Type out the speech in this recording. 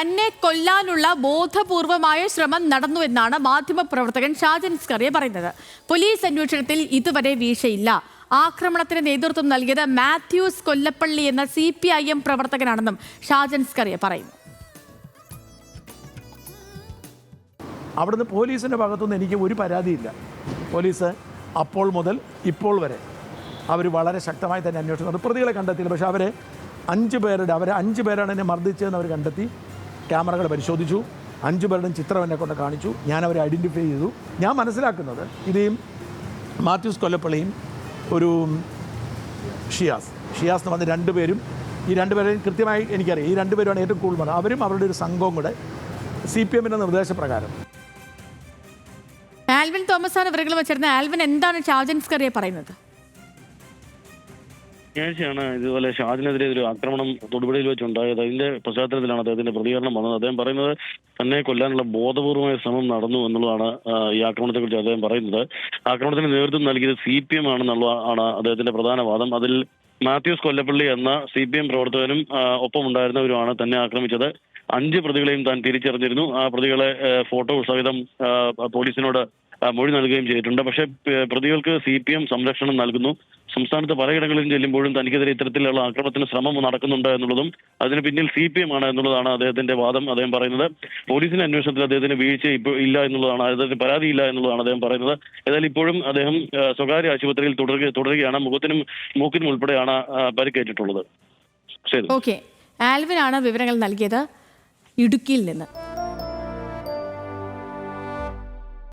തന്നെ കൊല്ലാനുള്ള ബോധപൂർവമായ ശ്രമം നടന്നുവെന്നാണ് മാധ്യമപ്രവർത്തകൻ ഷാജൻ സ്കറിയ പറയുന്നത്. പോലീസ് അന്വേഷണത്തിൽ ഇതുവരെ വീഴ്ചയില്ല. ആക്രമണത്തിന് നേതൃത്വം നൽകിയത് മാത്യൂസ് കൊല്ലപ്പള്ളി എന്ന CPIM പ്രവർത്തകനാണെന്നും ഷാജൻ സ്കറിയ പറയുന്നു. അവിടുന്ന് പോലീസിൻ്റെ ഭാഗത്തുനിന്ന് എനിക്ക് ഒരു പരാതിയില്ല. പോലീസ് അപ്പോൾ മുതൽ ഇപ്പോൾ വരെ അവർ വളരെ ശക്തമായി തന്നെ അന്വേഷണം നടത്തി. പ്രതികളെ കണ്ടെത്തിയില്ല. പക്ഷേ അവർ 5 പേരാണ് എന്നെ മർദ്ദിച്ചതെന്ന് അവർ കണ്ടെത്തി. ക്യാമറകൾ പരിശോധിച്ചു. 5 പേരുടെയും ചിത്രം എന്നെ കൊണ്ട് കാണിച്ചു. ഞാൻ അവരെ ഐഡൻറ്റിഫൈ ചെയ്തു. ഞാൻ മനസ്സിലാക്കുന്നത് ഇതേയും മാത്യൂസ് കൊല്ലപ്പള്ളിയും ഒരു ഷിയാസ് എന്ന് പറഞ്ഞ 2 പേരും, ഈ 2 പേരെയും കൃത്യമായി എനിക്കറിയാം. ഈ 2 പേരുമാണ് ഏറ്റവും കൂടുതൽ. അവരും അവരുടെ ഒരു സംഘവും കൂടെ CPMൻ്റെ നിർദ്ദേശപ്രകാരം. ആൽവിൻ തോമസാണ് ഇവരുകൾ വെച്ചിരുന്നത്. ആൽവിൻ, എന്താണ് ഷാജൻ സ്കറിയ പറയുന്നത്? ശനിയാഴ്ചയാണ് ഇതുപോലെ ഷാജിനെതിരെ ഒരു ആക്രമണം തൊടുപുഴയിൽ വെച്ചുണ്ടായത്. അതിന്റെ പശ്ചാത്തലത്തിലാണ് അദ്ദേഹത്തിന്റെ പ്രതികരണം വന്നത്. അദ്ദേഹം പറയുന്നത് തന്നെ കൊല്ലാനുള്ള ബോധപൂർവമായ ശ്രമം നടന്നു എന്നുള്ളതാണ് ഈ ആക്രമണത്തെക്കുറിച്ച് അദ്ദേഹം പറയുന്നത്. ആക്രമണത്തിന് നേതൃത്വം നൽകിയത് CPM ആണെന്നുള്ളതാണ് അദ്ദേഹത്തിന്റെ പ്രധാന വാദം. അതിൽ മാത്യൂസ് കൊല്ലപ്പള്ളി എന്ന CPM പ്രവർത്തകനും ഒപ്പമുണ്ടായിരുന്നവരുമാണ് തന്നെ ആക്രമിച്ചത്. 5 പ്രതികളെയും താൻ തിരിച്ചറിഞ്ഞിരുന്നു. ആ പ്രതികളെ ഫോട്ടോ സഹിതം പോലീസിനോട് മൊഴി നൽകുകയും ചെയ്തിട്ടുണ്ട്. പക്ഷേ പ്രതികൾക്ക് CPM സംരക്ഷണം നൽകുന്നു. സംസ്ഥാനത്ത് പലയിടങ്ങളിലും ചെല്ലുമ്പോഴും തനിക്കെതിരെ ഇത്തരത്തിലുള്ള ആക്രമണത്തിന് ശ്രമം നടക്കുന്നുണ്ട് എന്നുള്ളതും അതിന് പിന്നിൽ CPM ആണ് എന്നുള്ളതാണ് അദ്ദേഹത്തിന്റെ വാദം. അദ്ദേഹം പറയുന്നത് പോലീസിന്റെ അന്വേഷണത്തിൽ അദ്ദേഹത്തിന് വീഴ്ച ഇപ്പോൾ ഇല്ല എന്നുള്ളതാണ്, അദ്ദേഹത്തിന് പരാതിയില്ല എന്നുള്ളതാണ് അദ്ദേഹം പറയുന്നത്. ഏതായാലും ഇപ്പോഴും അദ്ദേഹം സ്വകാര്യ ആശുപത്രിയിൽ തുടരുകയാണ്. മുഖത്തിനും മൂക്കിനും ഉൾപ്പെടെയാണ് പരിക്കേറ്റിട്ടുള്ളത്. ശരി, ഓക്കെ. ആൽവിനാണ് വിവരങ്ങൾ നൽകിയത് ഇടുക്കിയിൽ നിന്ന്.